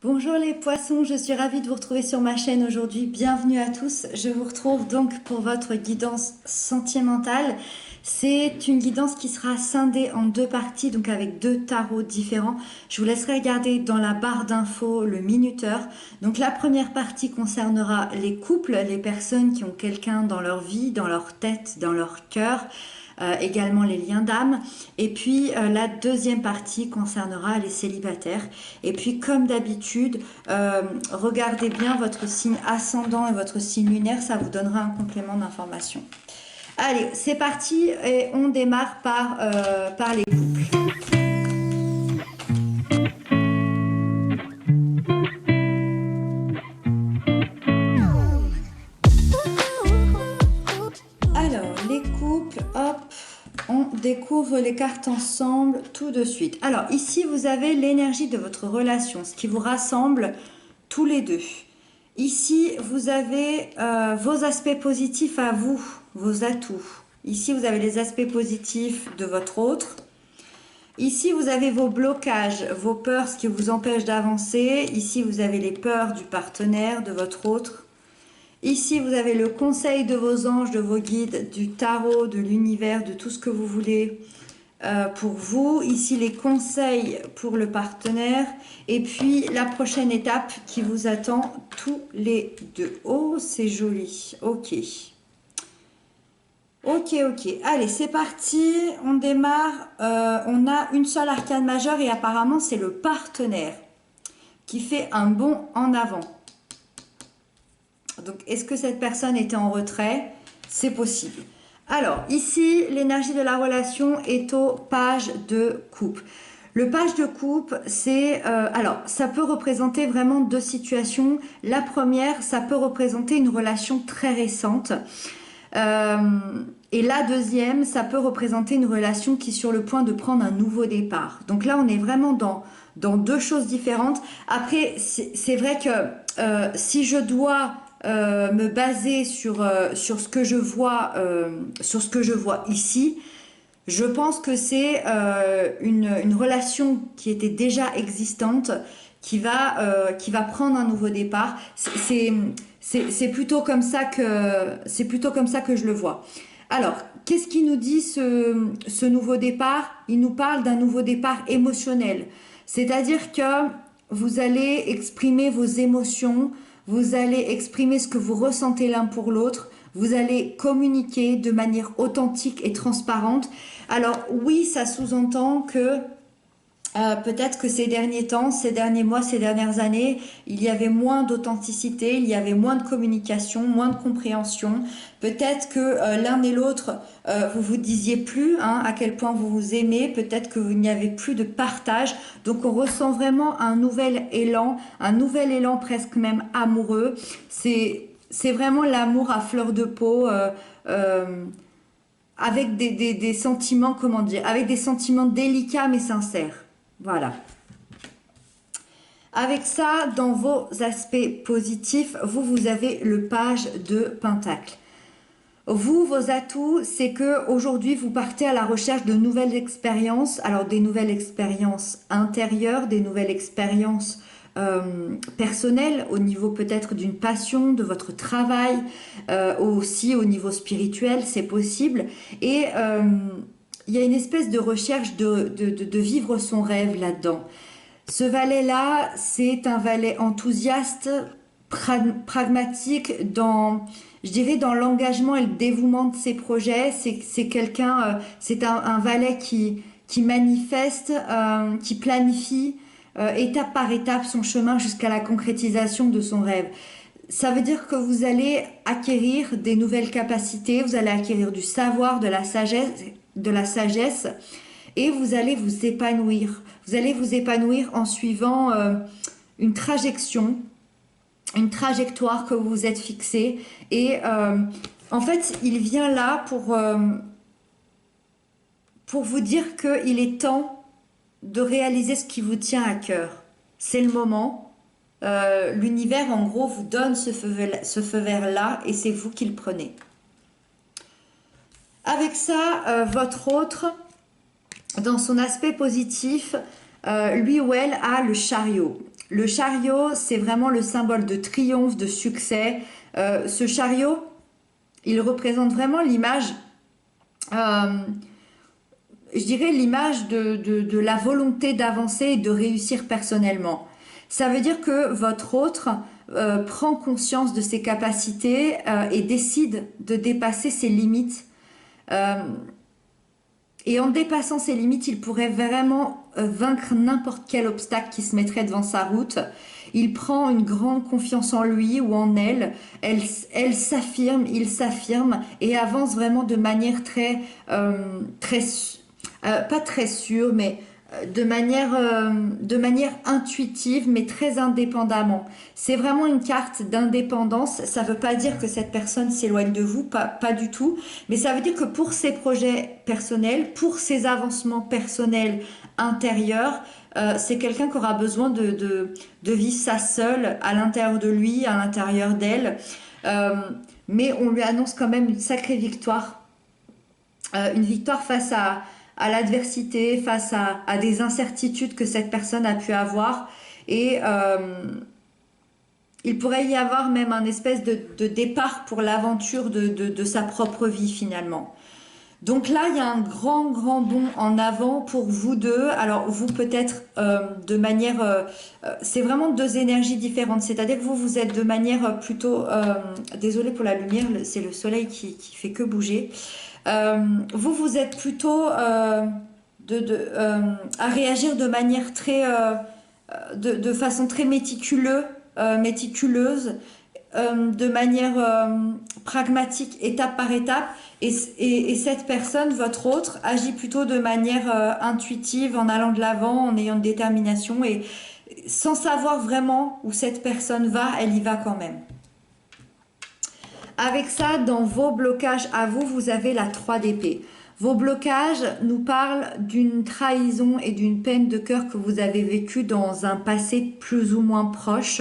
Bonjour les poissons, je suis ravie de vous retrouver sur ma chaîne aujourd'hui. Bienvenue à tous. Je vous retrouve donc pour votre guidance sentimentale. C'est une guidance qui sera scindée en deux parties, donc avec deux tarots différents. Je vous laisserai regarder dans la barre d'infos le minuteur. Donc la première partie concernera les couples, les personnes qui ont quelqu'un dans leur vie, dans leur tête, dans leur cœur. Également les liens d'âme. Et puis la deuxième partie concernera les célibataires. Et puis comme d'habitude, regardez bien votre signe ascendant et votre signe lunaire, ça vous donnera un complément d'information. Allez, c'est parti et on démarre par les couples. Alors, les couples, hop, on découvre les cartes ensemble tout de suite. Alors, ici, vous avez l'énergie de votre relation, ce qui vous rassemble tous les deux. Ici, vous avez vos aspects positifs à vous, vos atouts. Ici, vous avez les aspects positifs de votre autre. Ici, vous avez vos blocages, vos peurs, ce qui vous empêche d'avancer. Ici, vous avez les peurs du partenaire, de votre autre. Ici, vous avez le conseil de vos anges, de vos guides, du tarot, de l'univers, de tout ce que vous voulez pour vous. Ici, les conseils pour le partenaire. Et puis, la prochaine étape qui vous attend tous les deux. Oh, c'est joli. Ok. Ok, ok. Allez, c'est parti. On démarre. On a une seule arcane majeure et apparemment, c'est le partenaire qui fait un bond en avant. Donc, est-ce que cette personne était en retrait? C'est possible. Alors, ici, l'énergie de la relation est au page de coupe. Le page de coupe, c'est... alors, ça peut représenter vraiment deux situations. La première, ça peut représenter une relation très récente. Et la deuxième, ça peut représenter une relation qui est sur le point de prendre un nouveau départ. Donc là, on est vraiment dans deux choses différentes. Après, c'est vrai que si je dois me baser sur ce que je vois, sur ce que je vois ici, je pense que c'est une relation qui était déjà existante qui va prendre un nouveau départ. C'est plutôt comme ça que je le vois. Alors, qu'est-ce qui nous dit ce nouveau départ? Il nous parle d'un nouveau départ émotionnel. C'est-à-dire que vous allez exprimer vos émotions, vous allez exprimer ce que vous ressentez l'un pour l'autre, vous allez communiquer de manière authentique et transparente. Alors oui, ça sous-entend que peut-être que ces derniers temps, ces derniers mois, ces dernières années, il y avait moins d'authenticité, il y avait moins de communication, moins de compréhension. Peut-être que l'un et l'autre, vous vous disiez plus à quel point vous vous aimez. Peut-être qu'il n'y avait plus de partage. Donc on ressent vraiment un nouvel élan presque même amoureux. C'est vraiment l'amour à fleur de peau. Avec des sentiments, comment dire, avec des sentiments délicats mais sincères. Voilà. Avec ça, dans vos aspects positifs, vous avez le page de Pentacle. Vous, vos atouts, c'est que aujourd'hui vous partez à la recherche de nouvelles expériences. Alors des nouvelles expériences intérieures, des nouvelles expériences personnelles au niveau peut-être d'une passion, de votre travail, aussi au niveau spirituel, c'est possible. Et il y a une espèce de recherche de vivre son rêve là-dedans. Ce valet-là, c'est un valet enthousiaste, pragmatique je dirais, dans l'engagement et le dévouement de ses projets. C'est quelqu'un, c'est un valet qui manifeste, qui planifie étape par étape son chemin jusqu'à la concrétisation de son rêve. Ça veut dire que vous allez acquérir des nouvelles capacités, vous allez acquérir du savoir, de la sagesse, et vous allez vous épanouir. Vous allez vous épanouir en suivant une une trajectoire que vous vous êtes fixée. Et en fait, il vient là pour vous dire qu'il est temps de réaliser ce qui vous tient à cœur. C'est le moment. L'univers, en gros, vous donne ce feu vert-là et c'est vous qui le prenez. Avec ça, votre autre, dans son aspect positif, lui ou elle a le chariot. Le chariot, c'est vraiment le symbole de triomphe, de succès. Ce chariot, il représente vraiment l'image, euh, je dirais l'image de la volonté d'avancer et de réussir personnellement. Ça veut dire que votre autre prend conscience de ses capacités et décide de dépasser ses limites. Euh, et en dépassant ses limites, il pourrait vraiment vaincre n'importe quel obstacle qui se mettrait devant sa route. Il prend une grande confiance en lui ou en elle. Elle s'affirme, il s'affirme et avance vraiment de manière très, pas très sûre, mais de manière intuitive, mais très indépendamment. C'est vraiment une carte d'indépendance. Ça ne veut pas dire que cette personne s'éloigne de vous, pas du tout, mais ça veut dire que pour ses projets personnels, pour ses avancements personnels intérieurs, c'est quelqu'un qui aura besoin de vivre ça seul, à l'intérieur de lui, à l'intérieur d'elle. Euh, mais on lui annonce quand même une victoire face à l'adversité, face à des incertitudes que cette personne a pu avoir. Et il pourrait y avoir même un espèce de départ pour l'aventure de sa propre vie finalement. Donc là, il y a un grand bond en avant pour vous deux. Alors vous peut-être de manière... c'est vraiment deux énergies différentes. C'est-à-dire que vous êtes de manière plutôt... désolée pour la lumière, c'est le soleil qui fait que bouger. Vous êtes plutôt à réagir de manière de façon très méticuleuse, de manière pragmatique, étape par étape. Et cette personne, votre autre, agit plutôt de manière intuitive, en allant de l'avant, en ayant de détermination et sans savoir vraiment où cette personne va, elle y va quand même. Avec ça, dans vos blocages à vous, vous avez la 3 d'épée. Vos blocages nous parlent d'une trahison et d'une peine de cœur que vous avez vécue dans un passé plus ou moins proche.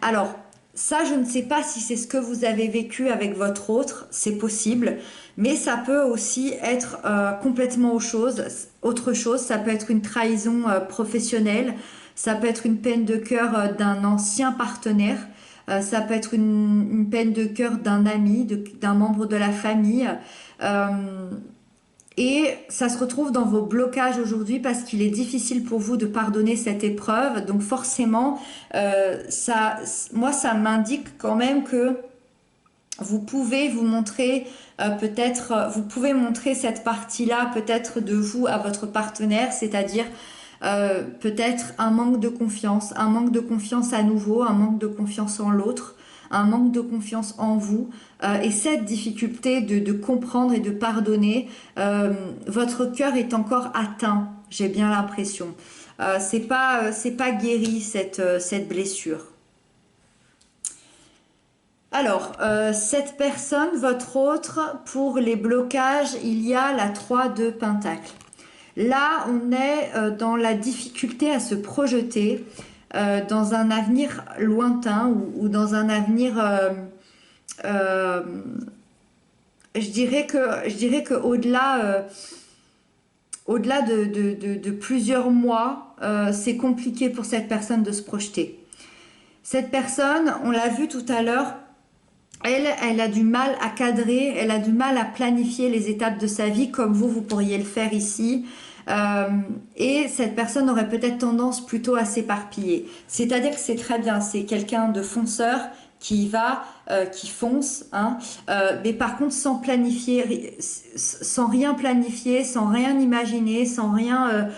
Alors, ça, je ne sais pas si c'est ce que vous avez vécu avec votre autre, c'est possible, mais ça peut aussi être complètement autre chose. Ça peut être une trahison professionnelle, ça peut être une peine de cœur d'un ancien partenaire. Ça peut être une peine de cœur d'un ami, d'un membre de la famille. Euh, et ça se retrouve dans vos blocages aujourd'hui parce qu'il est difficile pour vous de pardonner cette épreuve. Donc forcément, moi, ça m'indique quand même que vous pouvez vous montrer vous pouvez montrer cette partie-là peut-être de vous à votre partenaire, c'est-à-dire peut-être un manque de confiance à nouveau, un manque de confiance en l'autre, un manque de confiance en vous, et cette difficulté de comprendre et de pardonner, votre cœur est encore atteint, j'ai bien l'impression. C'est pas guéri cette blessure. Alors, cette personne, votre autre, pour les blocages, il y a la 3 de Pentacle. Là, on est dans la difficulté à se projeter dans un avenir lointain ou dans un avenir, euh, je dirais que au-delà de plusieurs mois, c'est compliqué pour cette personne de se projeter. Cette personne, on l'a vu tout à l'heure, elle a du mal à cadrer, elle a du mal à planifier les étapes de sa vie comme vous pourriez le faire ici. Et cette personne aurait peut-être tendance plutôt à s'éparpiller. C'est-à-dire que c'est très bien, c'est quelqu'un de fonceur qui va, qui fonce, hein, mais par contre sans planifier, sans rien planifier, sans rien imaginer, sans rien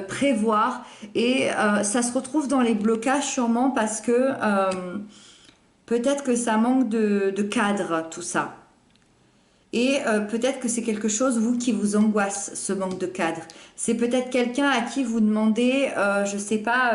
prévoir. Et ça se retrouve dans les blocages sûrement parce que peut-être que ça manque de cadre, tout ça. Et peut-être que c'est quelque chose, vous, qui vous angoisse, ce manque de cadre. C'est peut-être quelqu'un à qui vous demandez, je sais pas,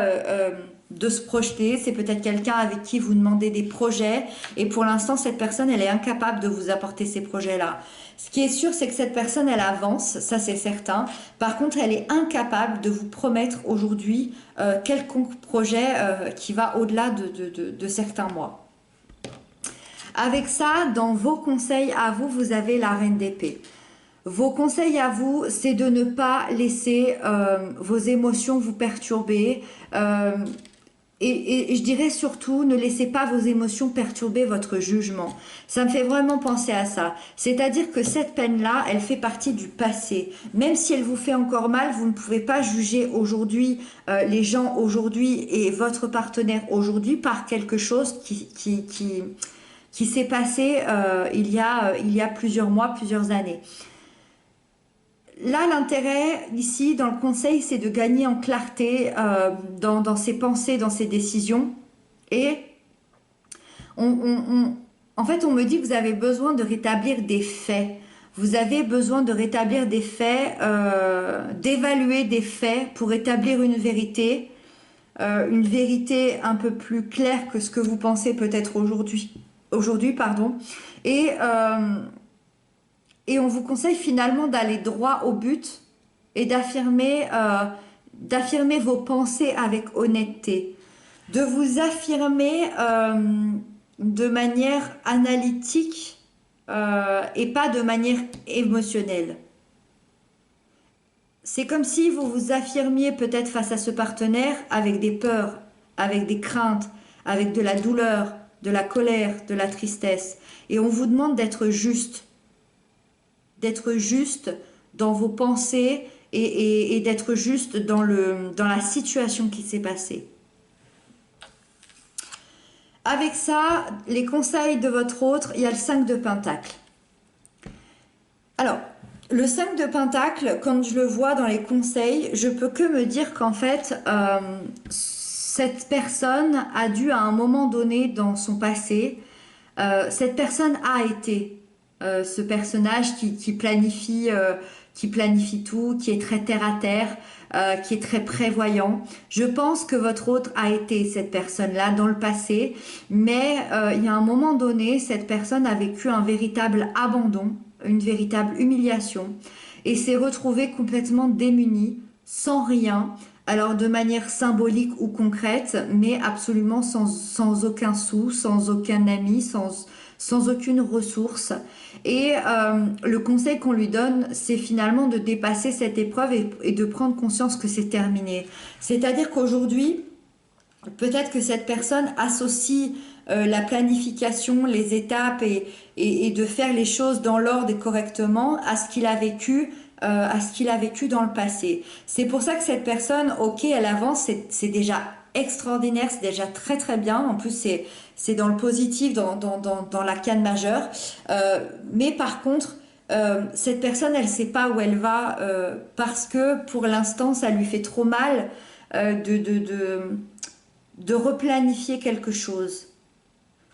de se projeter. C'est peut-être quelqu'un avec qui vous demandez des projets. Et pour l'instant, cette personne, elle est incapable de vous apporter ces projets-là. Ce qui est sûr, c'est que cette personne, elle avance, ça c'est certain. Par contre, elle est incapable de vous promettre aujourd'hui quelconque projet qui va au-delà de certains mois. Avec ça, dans vos conseils à vous, vous avez la reine d'épée. Vos conseils à vous, c'est de ne pas laisser vos émotions vous perturber. et je dirais surtout, ne laissez pas vos émotions perturber votre jugement. Ça me fait vraiment penser à ça. C'est-à-dire que cette peine-là, elle fait partie du passé. Même si elle vous fait encore mal, vous ne pouvez pas juger aujourd'hui les gens aujourd'hui et votre partenaire aujourd'hui par quelque chose qui s'est passé il y a plusieurs mois, plusieurs années. Là, l'intérêt ici dans le conseil, c'est de gagner en clarté dans ses pensées, dans ses décisions. Et en fait, on me dit que vous avez besoin de rétablir des faits. Vous avez besoin de rétablir des faits, d'évaluer des faits pour établir une vérité un peu plus claire que ce que vous pensez peut-être aujourd'hui, pardon. Et, euh, et on vous conseille finalement d'aller droit au but et d'affirmer vos pensées avec honnêteté, de vous affirmer de manière analytique et pas de manière émotionnelle. C'est comme si vous vous affirmiez peut-être face à ce partenaire avec des peurs, avec des craintes, avec de la douleur, de la colère, de la tristesse. Et on vous demande d'être juste dans vos pensées et d'être juste dans la situation qui s'est passée. Avec ça, les conseils de votre autre, il y a le 5 de Pentacle. Alors, le 5 de Pentacle, quand je le vois dans les conseils, je peux que me dire qu'en fait, cette personne a dû à un moment donné dans son passé, cette personne a été ce personnage qui planifie tout, qui est très terre à terre, qui est très prévoyant. Je pense que votre autre a été cette personne-là dans le passé, mais il y a un moment donné, cette personne a vécu un véritable abandon, une véritable humiliation, et s'est retrouvée complètement démunie, sans rien, alors de manière symbolique ou concrète, mais absolument sans aucun sou, sans aucun ami, sans aucune ressource. Et le conseil qu'on lui donne, c'est finalement de dépasser cette épreuve et de prendre conscience que c'est terminé. C'est-à-dire qu'aujourd'hui, peut-être que cette personne associe la planification, les étapes et de faire les choses dans l'ordre et correctement à ce qu'il a vécu dans le passé. C'est pour ça que cette personne, ok, elle avance, c'est déjà extraordinaire, c'est déjà très très bien. En plus, c'est dans le positif, dans la canne majeure. Mais par contre, cette personne, elle sait pas où elle va parce que pour l'instant, ça lui fait trop mal de replanifier quelque chose.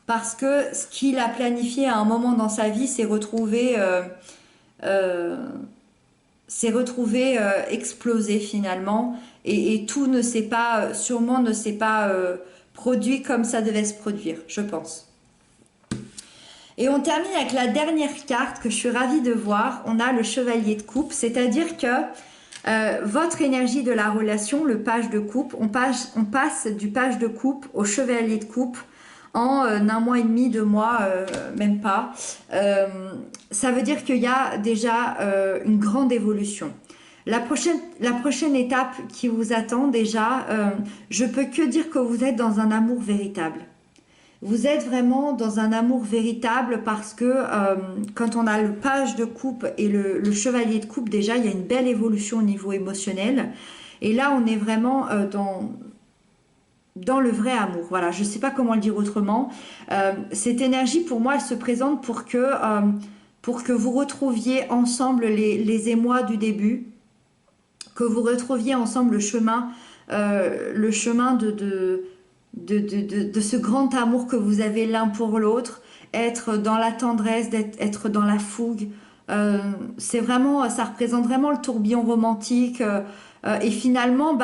Parce que ce qu'il a planifié à un moment dans sa vie euh, s'est retrouvé explosé finalement et tout ne s'est pas, sûrement ne s'est pas produit comme ça devait se produire, je pense. Et on termine avec la dernière carte que je suis ravie de voir. On a le chevalier de coupe, c'est-à-dire que votre énergie de la relation, le page de coupe, on passe du page de coupe au chevalier de coupe en un mois et demi, 2 mois, même pas. Euh, Ça veut dire qu'il y a déjà une grande évolution. La prochaine étape qui vous attend déjà, je peux que dire que vous êtes dans un amour véritable. Vous êtes vraiment dans un amour véritable parce que quand on a le page de coupe et le chevalier de coupe, déjà, il y a une belle évolution au niveau émotionnel. Et là, on est vraiment dans le vrai amour. Voilà, je ne sais pas comment le dire autrement. Cette énergie, pour moi, elle se présente pour que vous retrouviez ensemble les émois du début, que vous retrouviez ensemble le chemin de ce grand amour que vous avez l'un pour l'autre, être dans la tendresse, être dans la fougue. C'est vraiment, ça représente vraiment le tourbillon romantique. Et finalement,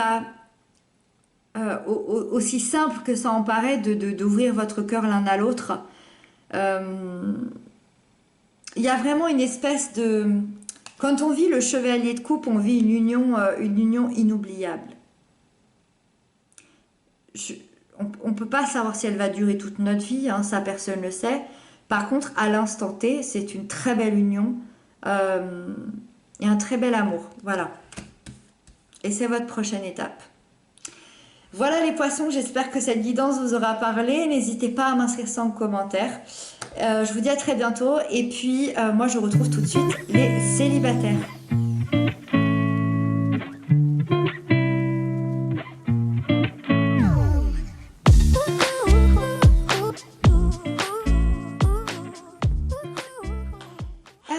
aussi simple que ça en paraît d'ouvrir votre cœur l'un à l'autre, euh, il y a vraiment une espèce de... Quand on vit le chevalier de coupe, on vit une union inoubliable. Je- on ne peut pas savoir si elle va durer toute notre vie, hein, ça personne ne le sait. Par contre, à l'instant T, c'est une très belle union euh, et un très bel amour. Voilà. Et c'est votre prochaine étape. Voilà les poissons, j'espère que cette guidance vous aura parlé. N'hésitez pas à m'inscrire ça en commentaire. Je vous dis à très bientôt. Et puis, moi, je retrouve tout de suite les célibataires.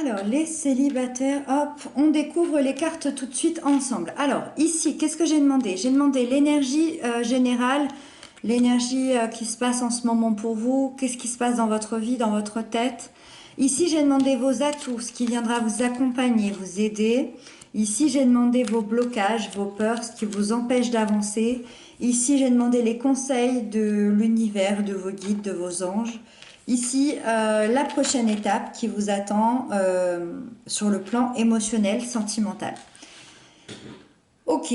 Alors, les célibataires, hop, on découvre les cartes tout de suite ensemble. Alors, ici, qu'est-ce que j'ai demandé? J'ai demandé l'énergie générale, l'énergie qui se passe en ce moment pour vous, qu'est-ce qui se passe dans votre vie, dans votre tête. Ici, j'ai demandé vos atouts, ce qui viendra vous accompagner, vous aider. Ici, j'ai demandé vos blocages, vos peurs, ce qui vous empêche d'avancer. Ici, j'ai demandé les conseils de l'univers, de vos guides, de vos anges. Ici, la prochaine étape qui vous attend sur le plan émotionnel, sentimental. Ok.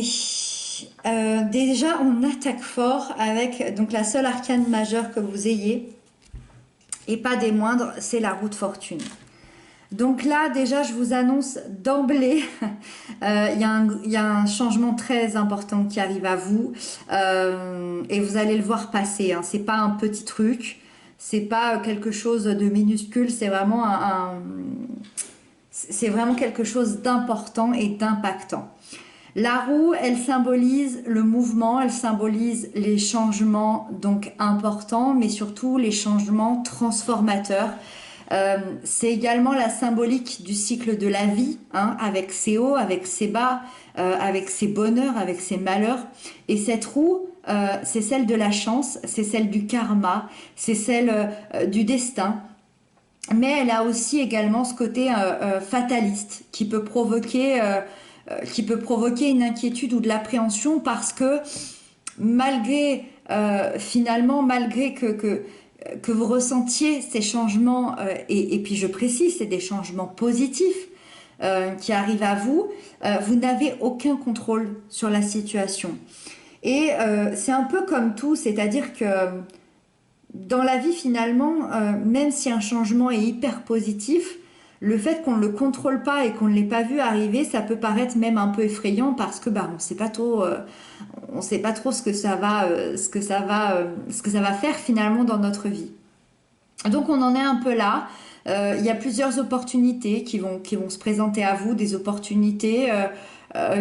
Déjà, on attaque fort avec donc la seule arcane majeure que vous ayez, et pas des moindres, c'est la roue de fortune. Donc là, déjà, je vous annonce d'emblée, il y a un changement très important qui arrive à vous, et vous allez le voir passer. Hein. C'est pas un petit truc, c'est pas quelque chose de minuscule, c'est vraiment c'est vraiment quelque chose d'important et d'impactant. La roue, elle symbolise le mouvement, elle symbolise les changements donc importants, mais surtout les changements transformateurs. C'est également la symbolique du cycle de la vie, hein, avec ses hauts, avec ses bas, avec ses bonheurs, avec ses malheurs. Et cette roue, c'est celle de la chance, c'est celle du karma, c'est celle du destin. Mais elle a aussi également ce côté fataliste qui peut provoquer une inquiétude ou de l'appréhension parce que malgré finalement malgré que vous ressentiez ces changements et puis je précise c'est des changements positifs qui arrivent à vous, vous n'avez aucun contrôle sur la situation et c'est un peu comme tout, c'est-à-dire que dans la vie finalement même si un changement est hyper positif, le fait qu'on ne le contrôle pas et qu'on ne l'ait pas vu arriver, ça peut paraître même un peu effrayant parce que bah, on ne sait pas trop ce que ça va, ce que ça va faire finalement dans notre vie. Donc on en est un peu là. Il y a plusieurs opportunités qui vont se présenter à vous, des opportunités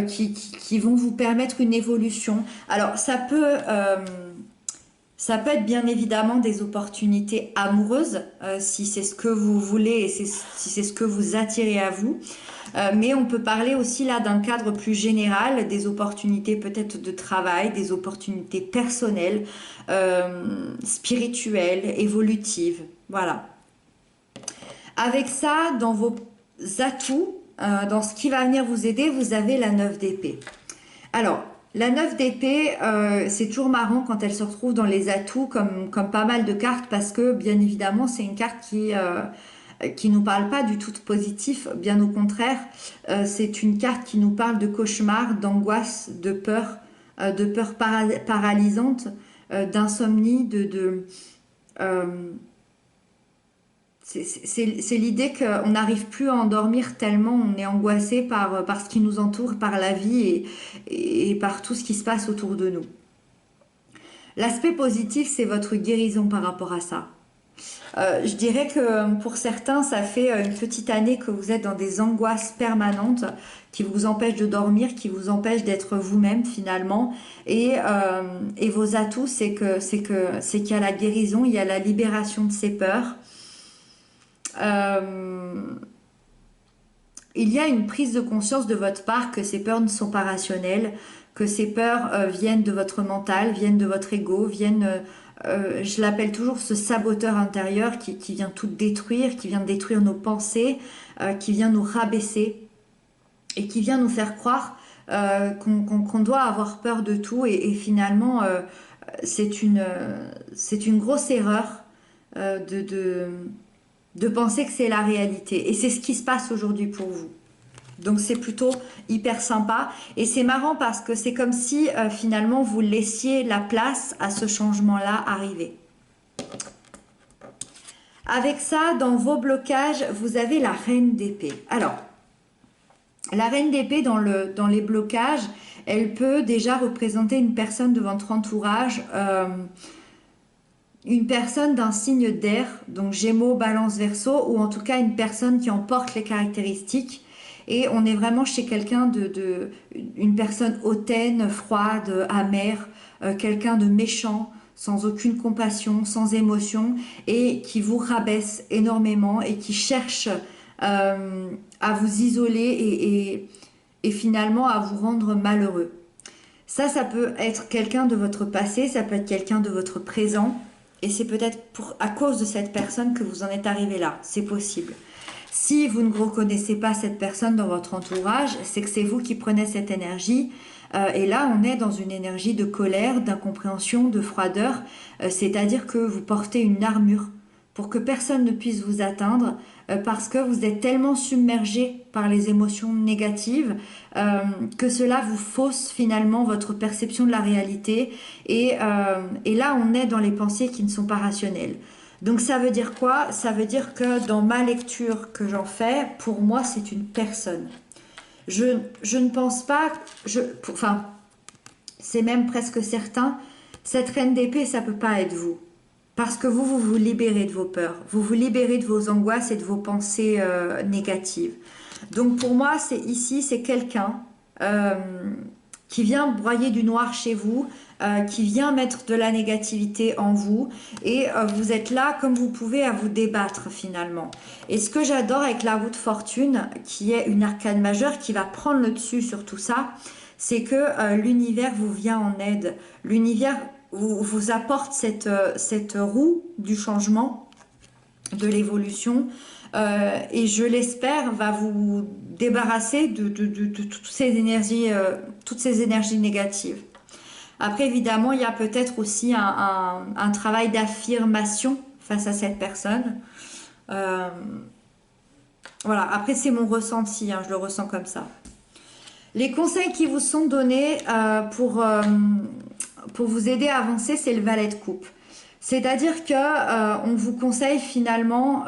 qui vont vous permettre une évolution. Alors ça peut être bien évidemment des opportunités amoureuses, si c'est ce que vous voulez et si c'est ce que vous attirez à vous. Mais on peut parler aussi là d'un cadre plus général, des opportunités peut-être de travail, des opportunités personnelles, spirituelles, évolutives. Voilà. Avec ça, dans vos atouts, dans ce qui va venir vous aider, vous avez la 9 d'épée. Alors, la 9 d'épée, c'est toujours marrant quand elle se retrouve dans les atouts comme pas mal de cartes parce que bien évidemment c'est une carte qui nous parle pas du tout de positif, bien au contraire, c'est une carte qui nous parle de cauchemar, d'angoisse, de peur paralysante, d'insomnie, c'est l'idée qu'on n'arrive plus à endormir tellement on est angoissé par ce qui nous entoure, par la vie et par tout ce qui se passe autour de nous. L'aspect positif, c'est votre guérison par rapport à ça. Je dirais que pour certains, ça fait une petite année que vous êtes dans des angoisses permanentes qui vous empêchent de dormir, qui vous empêchent d'être vous-même finalement. Et vos atouts, c'est qu'il y a la guérison, il y a la libération de ces peurs. Il y a une prise de conscience de votre part que ces peurs ne sont pas rationnelles, que ces peurs viennent de votre mental, viennent de votre ego, je l'appelle toujours ce saboteur intérieur qui vient tout détruire, qui vient détruire nos pensées, qui vient nous rabaisser et qui vient nous faire croire qu'on doit avoir peur de tout et finalement c'est une grosse erreur de penser que c'est la réalité. Et c'est ce qui se passe aujourd'hui pour vous. Donc c'est plutôt hyper sympa. Et c'est marrant parce que c'est comme si finalement vous laissiez la place à ce changement-là arriver. Avec ça, dans vos blocages, vous avez la reine d'épée. Alors, la reine d'épée dans les blocages, elle peut déjà représenter une personne de votre entourage, une personne d'un signe d'air, donc Gémeaux, Balance, Verseau, ou en tout cas une personne qui en porte les caractéristiques. Et on est vraiment chez quelqu'un une personne hautaine, froide, amère, quelqu'un de méchant, sans aucune compassion, sans émotion, et qui vous rabaisse énormément et qui cherche à vous isoler et finalement à vous rendre malheureux. Ça peut être quelqu'un de votre passé, ça peut être quelqu'un de votre présent, et c'est peut-être à cause de cette personne que vous en êtes arrivé là, c'est possible. Si vous ne reconnaissez pas cette personne dans votre entourage, c'est que c'est vous qui prenez cette énergie. Et là, on est dans une énergie de colère, d'incompréhension, de froideur. C'est-à-dire que vous portez une armure pour que personne ne puisse vous atteindre parce que vous êtes tellement submergé par les émotions négatives que cela vous fausse finalement votre perception de la réalité. Et là, on est dans les pensées qui ne sont pas rationnelles. Donc ça veut dire quoi? Ça veut dire que dans ma lecture que j'en fais, pour moi, c'est une personne. Je ne pense pas, enfin, c'est même presque certain, cette reine d'épée, ça ne peut pas être vous. Parce que vous vous libérez de vos peurs, vous vous libérez de vos angoisses et de vos pensées négatives. Donc pour moi, c'est quelqu'un qui vient broyer du noir chez vous, qui vient mettre de la négativité en vous, et vous êtes là comme vous pouvez à vous débattre finalement. Et ce que j'adore avec la roue de fortune, qui est une arcane majeure qui va prendre le dessus sur tout ça, c'est que l'univers vous vient en aide. L'univers vous apporte cette roue du changement, de l'évolution, et je l'espère va vous débarrasser de toutes ces énergies négatives. Après, évidemment, il y a peut-être aussi un travail d'affirmation face à cette personne. Euh, voilà, après c'est mon ressenti, hein, je le ressens comme ça. Les conseils qui vous sont donnés pour vous aider à avancer, c'est le valet de coupe. C'est-à-dire que on vous conseille finalement,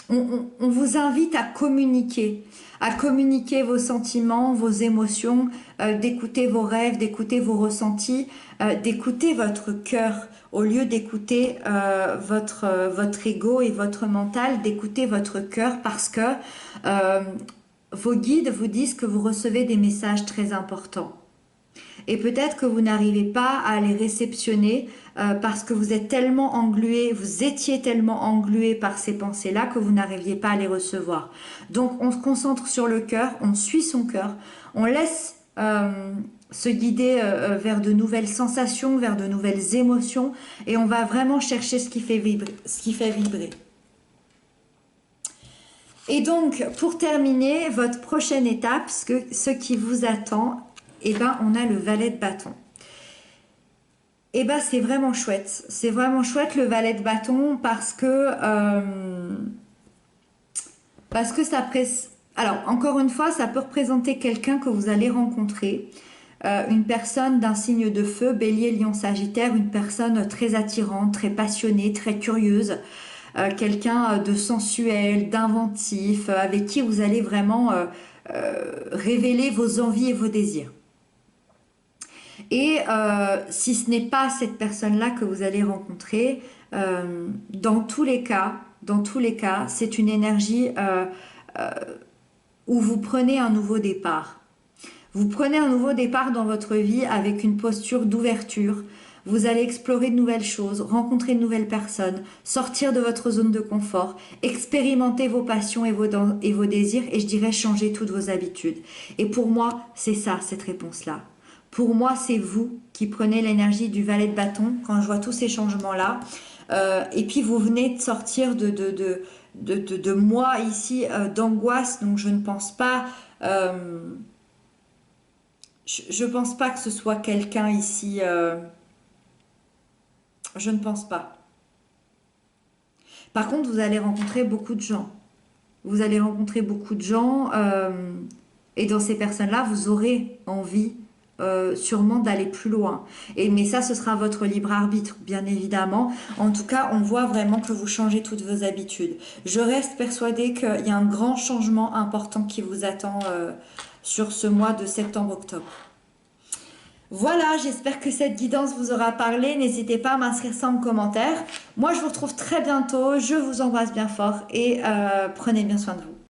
on vous invite à communiquer vos sentiments, vos émotions, d'écouter vos rêves, d'écouter vos ressentis, d'écouter votre cœur au lieu d'écouter votre ego et votre mental, d'écouter votre cœur parce que euh, vos guides vous disent que vous recevez des messages très importants. Et peut-être que vous n'arrivez pas à les réceptionner parce que vous êtes tellement englué, vous étiez tellement englué par ces pensées-là que vous n'arriviez pas à les recevoir. Donc on se concentre sur le cœur, on suit son cœur, on laisse se guider vers de nouvelles sensations, vers de nouvelles émotions, et on va vraiment chercher ce qui fait vibrer. Et donc, pour terminer, votre prochaine étape, ce qui vous attend, eh ben, on a le valet de bâton. Eh ben, c'est vraiment chouette. C'est vraiment chouette le valet de bâton parce que ça alors, encore une fois, ça peut représenter quelqu'un que vous allez rencontrer. Une personne d'un signe de feu, bélier, lion, sagittaire, une personne très attirante, très passionnée, très curieuse, quelqu'un de sensuel, d'inventif, avec qui vous allez vraiment révéler vos envies et vos désirs. Et si ce n'est pas cette personne-là que vous allez rencontrer, dans tous les cas, c'est une énergie où vous prenez un nouveau départ. Vous prenez un nouveau départ dans votre vie avec une posture d'ouverture. Vous allez explorer de nouvelles choses, rencontrer de nouvelles personnes, sortir de votre zone de confort, expérimenter vos passions et vos désirs, et je dirais changer toutes vos habitudes. Et pour moi, c'est ça, cette réponse-là. Pour moi, c'est vous qui prenez l'énergie du valet de bâton quand je vois tous ces changements-là. Et puis, vous venez de sortir de moi ici, d'angoisse, donc je ne pense pas... je pense pas que ce soit quelqu'un ici... je ne pense pas. Par contre, vous allez rencontrer beaucoup de gens. Vous allez rencontrer beaucoup de gens et dans ces personnes-là, vous aurez envie sûrement d'aller plus loin. Mais ça, ce sera votre libre arbitre, bien évidemment. En tout cas, on voit vraiment que vous changez toutes vos habitudes. Je reste persuadée qu'il y a un grand changement important qui vous attend sur ce mois de septembre-octobre. Voilà, j'espère que cette guidance vous aura parlé. N'hésitez pas à m'inscrire ça en commentaire. Moi, je vous retrouve très bientôt. Je vous embrasse bien fort et prenez bien soin de vous.